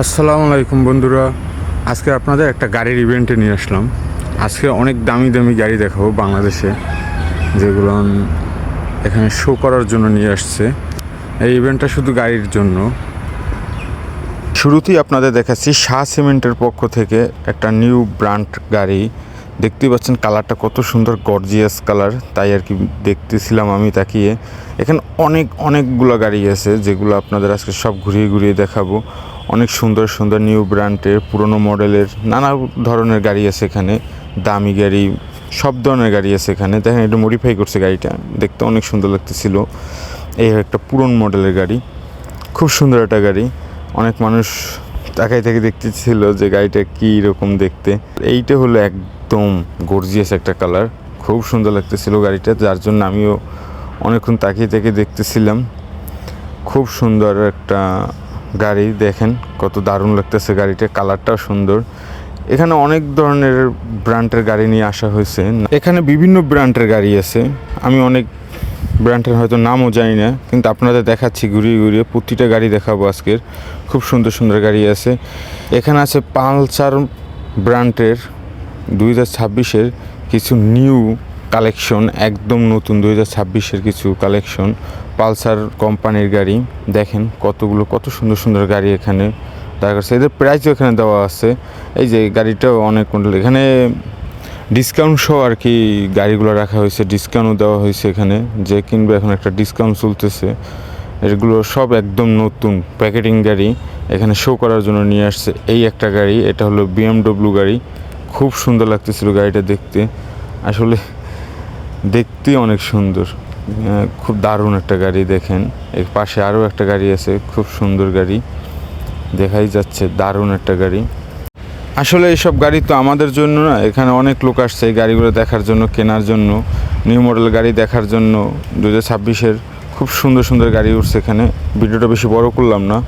আসসালামু আলাইকুম বন্ধুরা, আজকে আপনাদের একটা গাড়ির ইভেন্টে নিয়ে আসলাম। আজকে অনেক দামি দামি গাড়ি দেখাবো বাংলাদেশে, যেগুলো এখানে শো করার জন্য নিয়ে আসছে। এই ইভেন্টটা শুধু গাড়ির জন্য। শুরুতেই আপনাদের দেখাচ্ছি শাহ সিমেন্টের পক্ষ থেকে একটা নিউ ব্র্যান্ড গাড়ি। দেখতেই পাচ্ছেন কালারটা কত সুন্দর, গর্জিয়াস কালার, তাই আর কি দেখতেছিলাম আমি তাকিয়ে। এখানে অনেকগুলো গাড়ি আছে, যেগুলো আপনাদের আজকে সব ঘুরিয়ে ঘুরিয়ে দেখাবো। অনেক সুন্দর সুন্দর নিউ ব্র্যান্ডের, পুরনো মডেলের নানা ধরনের গাড়ি আছে এখানে। দামি গাড়ি, সব ধরনের গাড়ি আছে এখানে। দেখেন এটা মডিফাই করছে গাড়িটা, দেখতে অনেক সুন্দর লাগতেছিল। এই একটা পুরনো মডেলের গাড়ি, খুব সুন্দর একটা গাড়ি। অনেক মানুষ তাকাই থেকে দেখতেছিল যে গাড়িটা কী রকম দেখতে। এইটা হলো একদম গর্জিয়াস একটা কালার, খুব সুন্দর লাগতেছিল গাড়িটা, যার জন্য আমিও অনেকক্ষণ তাকিয়ে দেখতেছিলাম। খুব সুন্দর একটা গাড়ি, দেখেন কত দারুণ লাগতেছে গাড়িটা, কালারটাও সুন্দর। এখানে অনেক ধরনের ব্র্যান্ডের গাড়ি নিয়ে আসা হয়েছে। এখানে বিভিন্ন ব্র্যান্ডের গাড়ি আছে, আমি অনেক ব্র্যান্ডের হয়তো নামও জানি না, কিন্তু আপনাদের দেখাচ্ছি ঘুরিয়ে ঘুরিয়ে। প্রতিটা গাড়ি দেখাবো আজকের, খুব সুন্দর সুন্দর গাড়ি আছে। এখানে আছে পালসার ব্র্যান্ডের 2026-এর কিছু নিউ কালেকশন, একদম নতুন 2026-এর কিছু কালেকশন, পালসার কোম্পানির গাড়ি। দেখেন কত সুন্দর সুন্দর গাড়ি এখানে দেখা যাচ্ছে। এদের প্রাইসও এখানে দেওয়া আছে। এই যে গাড়িটাও অনেক মডেল, এখানে ডিসকাউন্ট সহ আর কি গাড়িগুলো রাখা হয়েছে, ডিসকাউন্টও দেওয়া হয়েছে এখানে। যে কিনবে এখন একটা ডিসকাউন্ট চলতেছে। এগুলো সব একদম নতুন প্যাকেটিং গাড়ি, এখানে শো করার জন্য নিয়ে আসছে। এই একটা গাড়ি, এটা হলো BMW গাড়ি, খুব সুন্দর লাগতেছিল গাড়িটা দেখতে, আসলে দেখতেই অনেক সুন্দর, খুব দারুণ একটা গাড়ি। দেখেন এর পাশে আরও একটা গাড়ি আছে, খুব সুন্দর গাড়ি, দেখাই যাচ্ছে দারুণ একটা গাড়ি। আসলে এইসব গাড়ি তো আমাদের জন্য না, এখানে অনেক লোক আসছে এই গাড়িগুলো দেখার জন্য, কেনার জন্য, নিউ মডেল গাড়ি দেখার জন্য। 2026-এর খুব সুন্দর সুন্দর গাড়ি উঠছে এখানে। ভিডিওটা বেশি বড় করলাম না,